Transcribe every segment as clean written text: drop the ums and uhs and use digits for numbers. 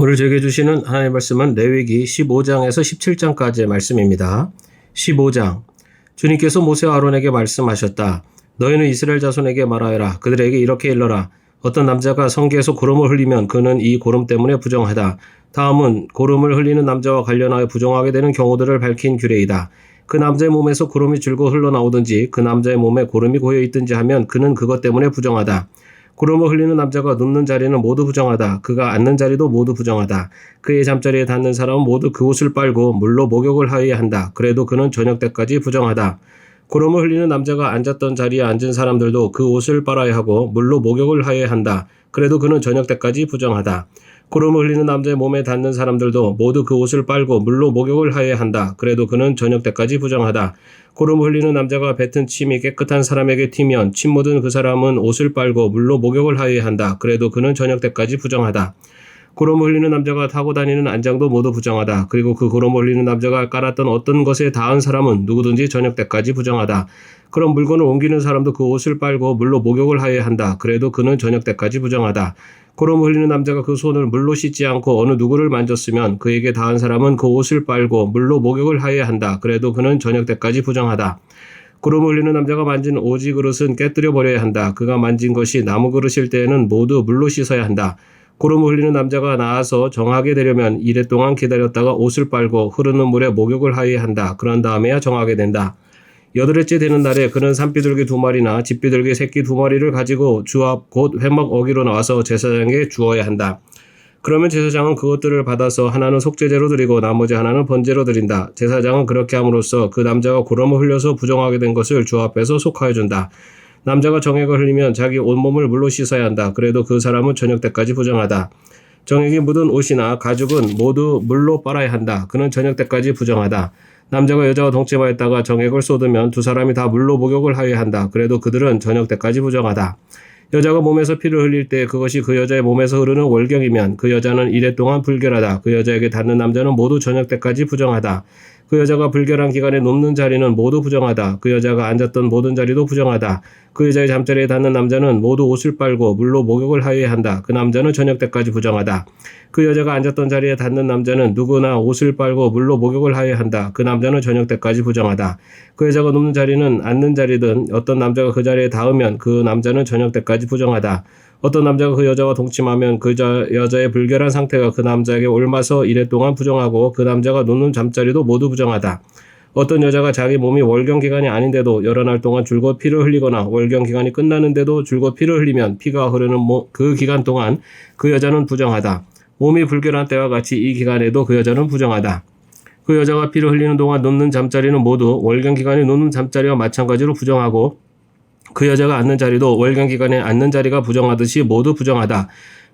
오늘 저에게 주시는 하나님의 말씀은 레위기 15장에서 17장까지의 말씀입니다. 15장. 주님께서 모세와 아론에게 말씀하셨다. 너희는 이스라엘 자손에게 말하여라. 그들에게 이렇게 일러라. 어떤 남자가 성기에서 고름을 흘리면 그는 이 고름 때문에 부정하다. 다음은 고름을 흘리는 남자와 관련하여 부정하게 되는 경우들을 밝힌 규례이다. 그 남자의 몸에서 고름이 줄고 흘러나오든지 그 남자의 몸에 고름이 고여있든지 하면 그는 그것 때문에 부정하다. 고름을 흘리는 남자가 눕는 자리는 모두 부정하다. 그가 앉는 자리도 모두 부정하다. 그의 잠자리에 닿는 사람은 모두 그 옷을 빨고 물로 목욕을 하여야 한다. 그래도 그는 저녁 때까지 부정하다. 고름을 흘리는 남자가 앉았던 자리에 앉은 사람들도 그 옷을 빨아야 하고 물로 목욕을 하여야 한다. 그래도 그는 저녁 때까지 부정하다. 고름을 흘리는 남자의 몸에 닿는 사람들도 모두 그 옷을 빨고 물로 목욕을 하여야 한다. 그래도 그는 저녁 때까지 부정하다. 고름을 흘리는 남자가 뱉은 침이 깨끗한 사람에게 튀면 침 묻은 그 사람은 옷을 빨고 물로 목욕을 하여야 한다. 그래도 그는 저녁 때까지 부정하다. 고름을 흘리는 남자가 타고 다니는 안장도 모두 부정하다. 그리고 그 고름을 흘리는 남자가 깔았던 어떤 것에 닿은 사람은 누구든지 저녁 때까지 부정하다. 그런 물건을 옮기는 사람도 그 옷을 빨고 물로 목욕을 하여야 한다. 그래도 그는 저녁 때까지 부정하다. 고름을 흘리는 남자가 그 손을 물로 씻지 않고 어느 누구를 만졌으면 그에게 닿은 사람은 그 옷을 빨고 물로 목욕을 하여야 한다. 그래도 그는 저녁 때까지 부정하다. 고름을 흘리는 남자가 만진 오지 그릇은 깨뜨려 버려야 한다. 그가 만진 것이 나무 그릇일 때에는 모두 물로 씻어야 한다. 고름을 흘리는 남자가 나아서 정하게 되려면 이래 동안 기다렸다가 옷을 빨고 흐르는 물에 목욕을 하여야 한다. 그런 다음에야 정하게 된다. 여덟째 되는 날에 그는 산비둘기 2마리나 집비둘기 새끼 2마리를 가지고 주 앞 곧 회막 어기로 나와서 제사장에게 주어야 한다. 그러면 제사장은 그것들을 받아서 하나는 속죄제로 드리고 나머지 하나는 번제로 드린다. 제사장은 그렇게 함으로써 그 남자가 고름을 흘려서 부정하게 된 것을 주 앞에서 속하여 준다. 남자가 정액을 흘리면 자기 온몸을 물로 씻어야 한다. 그래도 그 사람은 저녁 때까지 부정하다. 정액이 묻은 옷이나 가죽은 모두 물로 빨아야 한다. 그는 저녁 때까지 부정하다. 남자가 여자와 동침하였다가 정액을 쏟으면 두 사람이 다 물로 목욕을 하여야 한다. 그래도 그들은 저녁 때까지 부정하다. 여자가 몸에서 피를 흘릴 때 그것이 그 여자의 몸에서 흐르는 월경이면 그 여자는 이래 동안 불결하다. 그 여자에게 닿는 남자는 모두 저녁 때까지 부정하다. 그 여자가 불결한 기간에 눕는 자리는 모두 부정하다. 그 여자가 앉았던 모든 자리도 부정하다. 그 여자의 잠자리에 닿는 남자는 모두 옷을 빨고 물로 목욕을 하여야 한다. 그 남자는 저녁 때까지 부정하다. 그 여자가 앉았던 자리에 닿는 남자는 누구나 옷을 빨고 물로 목욕을 하여야 한다. 그 남자는 저녁 때까지 부정하다. 그 여자가 눕는 자리는 앉는 자리든 어떤 남자가 그 자리에 닿으면 그 남자는 저녁 때까지 부정하다. 어떤 남자가 그 여자와 동침하면 그 여자의 불결한 상태가 그 남자에게 옮아서 이래 동안 부정하고 그 남자가 눕는 잠자리도 모두 부정하다. 어떤 여자가 자기 몸이 월경 기간이 아닌데도 여러 날 동안 줄곧 피를 흘리거나 월경 기간이 끝나는데도 줄곧 피를 흘리면 피가 흐르는 그 기간 동안 그 여자는 부정하다. 몸이 불결한 때와 같이 이 기간에도 그 여자는 부정하다. 그 여자가 피를 흘리는 동안 눕는 잠자리는 모두 월경 기간에 눕는 잠자리와 마찬가지로 부정하고 그 여자가 앉는 자리도 월경 기간에 앉는 자리가 부정하듯이 모두 부정하다.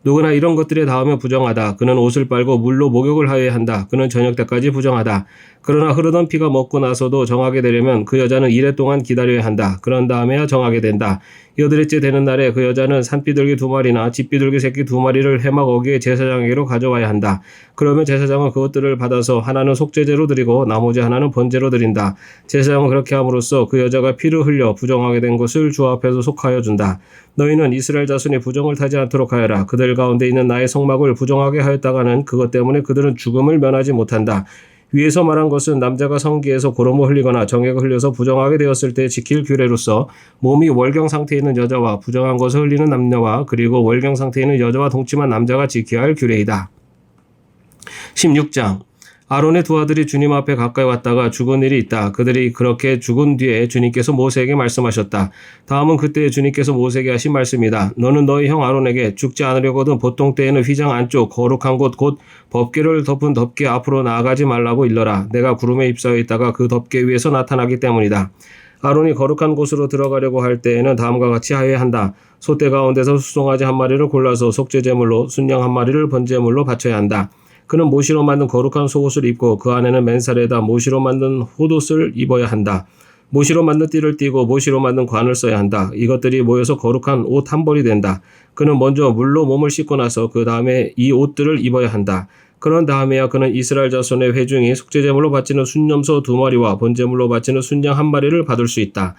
누구나 이런 것들에 닿으면 부정하다. 그는 옷을 빨고 물로 목욕을 하여야 한다. 그는 저녁 때까지 부정하다. 그러나 흐르던 피가 먹고 나서도 정하게 되려면 그 여자는 이래 동안 기다려야 한다. 그런 다음에야 정하게 된다. 여덟째 되는 날에 그 여자는 산비둘기 2마리나 집비둘기 새끼 2마리를 회막 어기에 제사장에게로 가져와야 한다. 그러면 제사장은 그것들을 받아서 하나는 속죄제로 드리고 나머지 하나는 번제로 드린다. 제사장은 그렇게 함으로써 그 여자가 피를 흘려 부정하게 된 것을 주 앞에서 속하여 준다. 너희는 이스라엘 자손이 부정을 타지 않도록 하여라. 그들 가운데 있는 나의 성막을 부정하게 하였다가는 그것 때문에 그들은 죽음을 면하지 못한다. 위에서 말한 것은 남자가 성기에서 고름을 흘리거나 정액을 흘려서 부정하게 되었을 때 지킬 규례로서 몸이 월경 상태에 있는 여자와 부정한 것을 흘리는 남녀와 그리고 월경 상태에 있는 여자와 동침한 남자가 지켜야 할 규례이다. 16장. 아론의 두 아들이 주님 앞에 가까이 왔다가 죽은 일이 있다. 그들이 그렇게 죽은 뒤에 주님께서 모세에게 말씀하셨다. 다음은 그때 주님께서 모세에게 하신 말씀이다. 너는 너희 형 아론에게 죽지 않으려거든 보통 때에는 휘장 안쪽 거룩한 곳 곧 덮개를 덮은 덮개 앞으로 나아가지 말라고 일러라. 내가 구름에 입사해 있다가 그 덮개 위에서 나타나기 때문이다. 아론이 거룩한 곳으로 들어가려고 할 때에는 다음과 같이 하여야 한다. 소떼 가운데서 수송아지 1마리를 골라서 속죄제물로 순양 1마리를 번제물로 바쳐야 한다. 그는 모시로 만든 거룩한 속옷을 입고 그 안에는 맨살에다 모시로 만든 홑옷을 입어야 한다. 모시로 만든 띠를 띠고 모시로 만든 관을 써야 한다. 이것들이 모여서 거룩한 옷 한 벌이 된다. 그는 먼저 물로 몸을 씻고 나서 그 다음에 이 옷들을 입어야 한다. 그런 다음에야 그는 이스라엘 자손의 회중이 속죄제물로 바치는 순염소 2마리와 번제물로 바치는 순양 1마리를 받을 수 있다.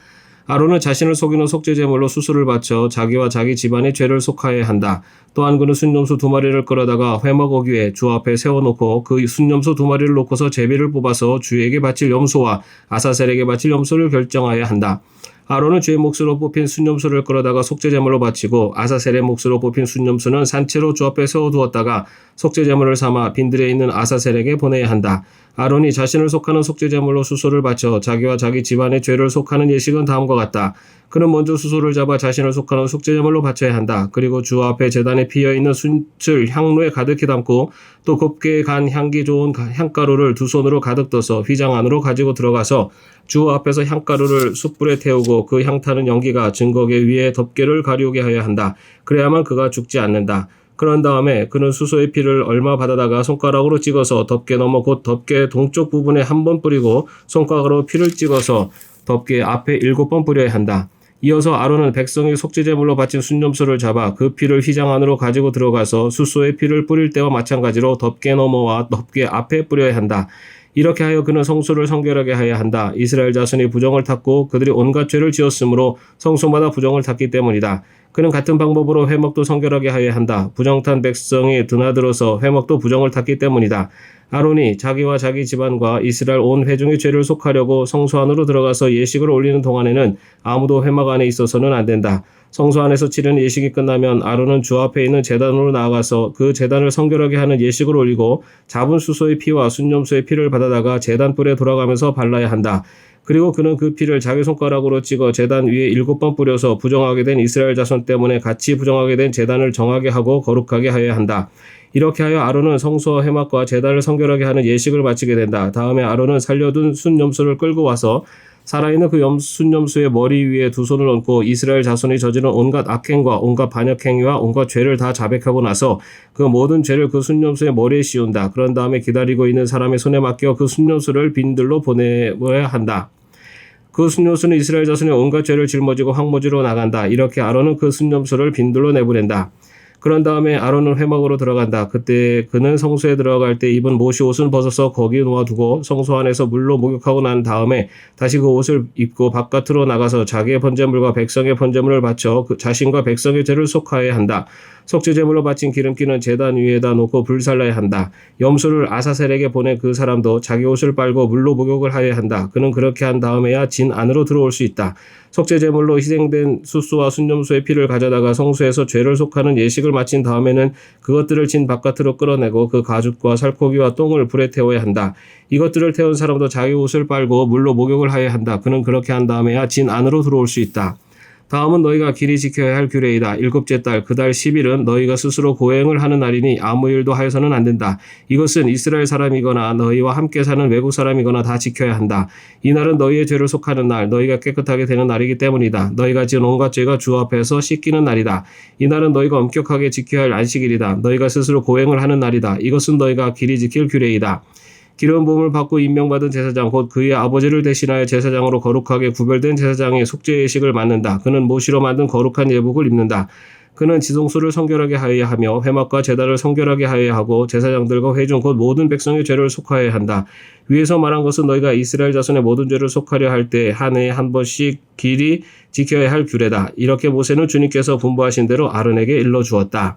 아론은 자신을 속이는 속죄제물로 수수를 바쳐 자기와 자기 집안의 죄를 속하여야 한다. 또한 그는 순념소 2마리를 끌어다가 회막 어귀에 주 앞에 세워놓고 그 순념소 2마리를 놓고서 제비를 뽑아서 주에게 바칠 염소와 아사셀에게 바칠 염소를 결정하여야 한다. 아론은 주의 몫으로 뽑힌 순념소를 끌어다가 속죄제물로 바치고 아사셀의 몫으로 뽑힌 순념소는 산채로 주 앞에 세워두었다가 속죄제물을 삼아 빈들에 있는 아사셀에게 보내야 한다. 아론이 자신을 속하는 속죄제물로 수소를 바쳐 자기와 자기 집안의 죄를 속하는 예식은 다음과 같다. 그는 먼저 수소를 잡아 자신을 속하는 속죄제물로 바쳐야 한다. 그리고 주 앞에 제단에 피어있는 숯을 향로에 가득히 담고 또 곱게 간 향기 좋은 향가루를 2손으로 가득 떠서 휘장 안으로 가지고 들어가서 주 앞에서 향가루를 숯불에 태우고 그 향타는 연기가 증거계 위에 덮개를 가리우게 하여야 한다. 그래야만 그가 죽지 않는다. 그런 다음에 그는 수소의 피를 얼마 받아다가 손가락으로 찍어서 덮개 넘어 곧 덮개 동쪽 부분에 1번 뿌리고 손가락으로 피를 찍어서 덮개 앞에 7번 뿌려야 한다. 이어서 아론은 백성이 속죄제물로 바친 순념소를 잡아 그 피를 휘장 안으로 가지고 들어가서 수소의 피를 뿌릴 때와 마찬가지로 덮개 너머와 덮개 앞에 뿌려야 한다. 이렇게 하여 그는 성소를 성결하게 하여야 한다. 이스라엘 자손이 부정을 탔고 그들이 온갖 죄를 지었으므로 성소마다 부정을 탔기 때문이다. 그는 같은 방법으로 회막도 성결하게 하여야 한다. 부정탄 백성이 드나들어서 회막도 부정을 탔기 때문이다. 아론이 자기와 자기 집안과 이스라엘 온 회중의 죄를 속하려고 성소 안으로 들어가서 예식을 올리는 동안에는 아무도 회막 안에 있어서는 안 된다. 성소 안에서 치르는 예식이 끝나면 아론은 주 앞에 있는 제단으로 나아가서 그 제단을 성결하게 하는 예식을 올리고 잡은 수소의 피와 순념소의 피를 받아다가 제단 뿔에 돌아가면서 발라야 한다. 그리고 그는 그 피를 자기 손가락으로 찍어 제단 위에 7번 뿌려서 부정하게 된 이스라엘 자손 때문에 같이 부정하게 된 제단을 정하게 하고 거룩하게 하여야 한다. 이렇게 하여 아론은 성소와 회막과 제단을 성결하게 하는 예식을 마치게 된다. 다음에 아론은 살려둔 순념소를 끌고 와서 살아있는 그 순념소의 머리 위에 2손을 얹고 이스라엘 자손이 저지른 온갖 악행과 온갖 반역행위와 온갖 죄를 다 자백하고 나서 그 모든 죄를 그 순념소의 머리에 씌운다. 그런 다음에 기다리고 있는 사람의 손에 맡겨 그 순념소를 빈들로 보내야 한다. 그 순념소는 이스라엘 자손의 온갖 죄를 짊어지고 황무지로 나간다. 이렇게 아론은 그 순념소를 빈들로 내보낸다. 그런 다음에 아론은 회막으로 들어간다. 그때 그는 성소에 들어갈 때 입은 모시 옷은 벗어서 거기에 놓아두고 성소 안에서 물로 목욕하고 난 다음에 다시 그 옷을 입고 바깥으로 나가서 자기의 번제물과 백성의 번제물을 바쳐 그 자신과 백성의 죄를 속하여야 한다. 속죄제물로 바친 기름기는 제단 위에다 놓고 불살라야 한다. 염소를 아사셀에게 보내 그 사람도 자기 옷을 빨고 물로 목욕을 하여야 한다. 그는 그렇게 한 다음에야 진 안으로 들어올 수 있다. 속죄제물로 희생된 수소와 순념소의 피를 가져다가 성소에서 죄를 속하는 예식을 마친 다음에는 그것들을 진 바깥으로 끌어내고 그 가죽과 살코기와 똥을 불에 태워야 한다. 이것들을 태운 사람도 자기 옷을 빨고 물로 목욕을 하여야 한다. 그는 그렇게 한 다음에야 진 안으로 들어올 수 있다. 다음은 너희가 길이 지켜야 할 규례이다. 7째 달 그 달 10일은 너희가 스스로 고행을 하는 날이니 아무 일도 하여서는 안 된다. 이것은 이스라엘 사람이거나 너희와 함께 사는 외국 사람이거나 다 지켜야 한다. 이 날은 너희의 죄를 속하는 날, 너희가 깨끗하게 되는 날이기 때문이다. 너희가 지은 온갖 죄가 주 앞에서 씻기는 날이다. 이 날은 너희가 엄격하게 지켜야 할 안식일이다. 너희가 스스로 고행을 하는 날이다. 이것은 너희가 길이 지킬 규례이다. 기름 부음을 받고 임명받은 제사장 곧 그의 아버지를 대신하여 제사장으로 거룩하게 구별된 제사장의 속죄 예식을 맡는다. 그는 모시로 만든 거룩한 예복을 입는다. 그는 지성소를 성결하게 하여야 하며 회막과 제단을 성결하게 하여야 하고 제사장들과 회중 곧 모든 백성의 죄를 속하여야 한다. 위에서 말한 것은 너희가 이스라엘 자손의 모든 죄를 속하려 할 때 한 해에 한 번씩 길이 지켜야 할 규례다. 이렇게 모세는 주님께서 분부하신 대로 아론에게 일러주었다.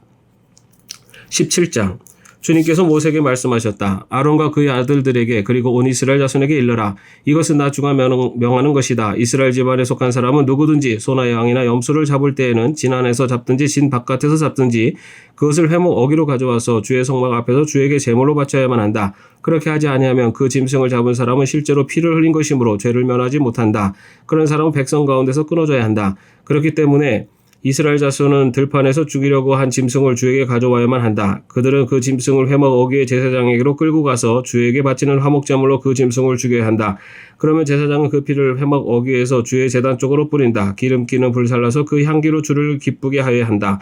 17장 주님께서 모세에게 말씀하셨다. 아론과 그의 아들들에게 그리고 온 이스라엘 자손에게 일러라. 이것은 나 주가 명하는 것이다. 이스라엘 집안에 속한 사람은 누구든지 소나 양이나 염소를 잡을 때에는 진 안에서 잡든지 진 바깥에서 잡든지 그것을 회목 어기로 가져와서 주의 성막 앞에서 주에게 제물로 바쳐야만 한다. 그렇게 하지 아니하면 그 짐승을 잡은 사람은 실제로 피를 흘린 것이므로 죄를 면하지 못한다. 그런 사람은 백성 가운데서 끊어져야 한다. 그렇기 때문에 이스라엘 자손은 들판에서 죽이려고 한 짐승을 주에게 가져와야만 한다. 그들은 그 짐승을 회막 어귀의 제사장에게로 끌고 가서 주에게 바치는 화목제물로 그 짐승을 죽여야 한다. 그러면 제사장은 그 피를 회막 어귀에서 주의 제단 쪽으로 뿌린다. 기름기는 불살라서 그 향기로 주를 기쁘게 하여야 한다.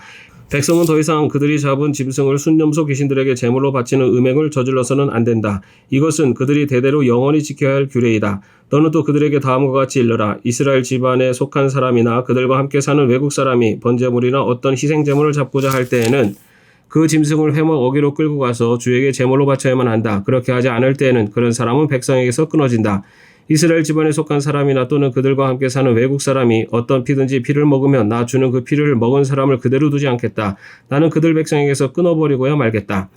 백성은 더 이상 그들이 잡은 짐승을 순념소 귀신들에게 제물로 바치는 음행을 저질러서는 안 된다. 이것은 그들이 대대로 영원히 지켜야 할 규례이다. 너는 또 그들에게 다음과 같이 일러라. 이스라엘 집안에 속한 사람이나 그들과 함께 사는 외국 사람이 번제물이나 어떤 희생제물을 잡고자 할 때에는 그 짐승을 회막 어기로 끌고 가서 주에게 제물로 바쳐야만 한다. 그렇게 하지 않을 때에는 그런 사람은 백성에게서 끊어진다. 이스라엘 집안에 속한 사람이나 또는 그들과 함께 사는 외국 사람이 어떤 피든지 피를 먹으면 나 주는 그 피를 먹은 사람을 그대로 두지 않겠다. 나는 그들 백성에게서 끊어버리고야 말겠다.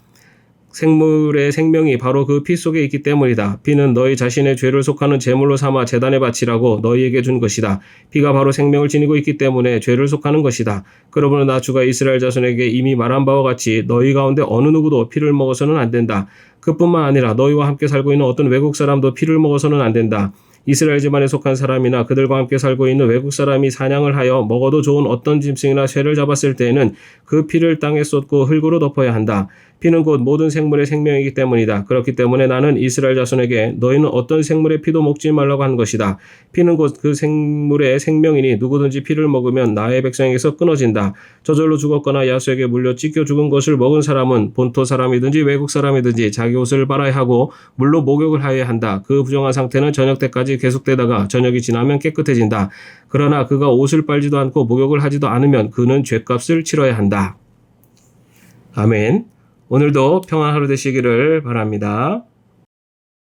생물의 생명이 바로 그 피 속에 있기 때문이다. 피는 너희 자신의 죄를 속하는 제물로 삼아 제단에 바치라고 너희에게 준 것이다. 피가 바로 생명을 지니고 있기 때문에 죄를 속하는 것이다. 그러므로 나 주가 이스라엘 자손에게 이미 말한 바와 같이 너희 가운데 어느 누구도 피를 먹어서는 안 된다. 그뿐만 아니라 너희와 함께 살고 있는 어떤 외국 사람도 피를 먹어서는 안 된다. 이스라엘 집안에 속한 사람이나 그들과 함께 살고 있는 외국 사람이 사냥을 하여 먹어도 좋은 어떤 짐승이나 쇠를 잡았을 때에는 그 피를 땅에 쏟고 흙으로 덮어야 한다. 피는 곧 모든 생물의 생명이기 때문이다. 그렇기 때문에 나는 이스라엘 자손에게 너희는 어떤 생물의 피도 먹지 말라고 한 것이다. 피는 곧 그 생물의 생명이니 누구든지 피를 먹으면 나의 백성에게서 끊어진다. 저절로 죽었거나 야수에게 물려 찢겨 죽은 것을 먹은 사람은 본토 사람이든지 외국 사람이든지 자기 옷을 빨아야 하고 물로 목욕을 하여야 한다. 그 부정한 상태는 저녁 때까지 계속되다가 저녁이 지나면 깨끗해진다. 그러나 그가 옷을 빨지도 않고 목욕을 하지도 않으면 그는 죗값을 치러야 한다. 아멘. 오늘도 평안한 하루 되시기를 바랍니다.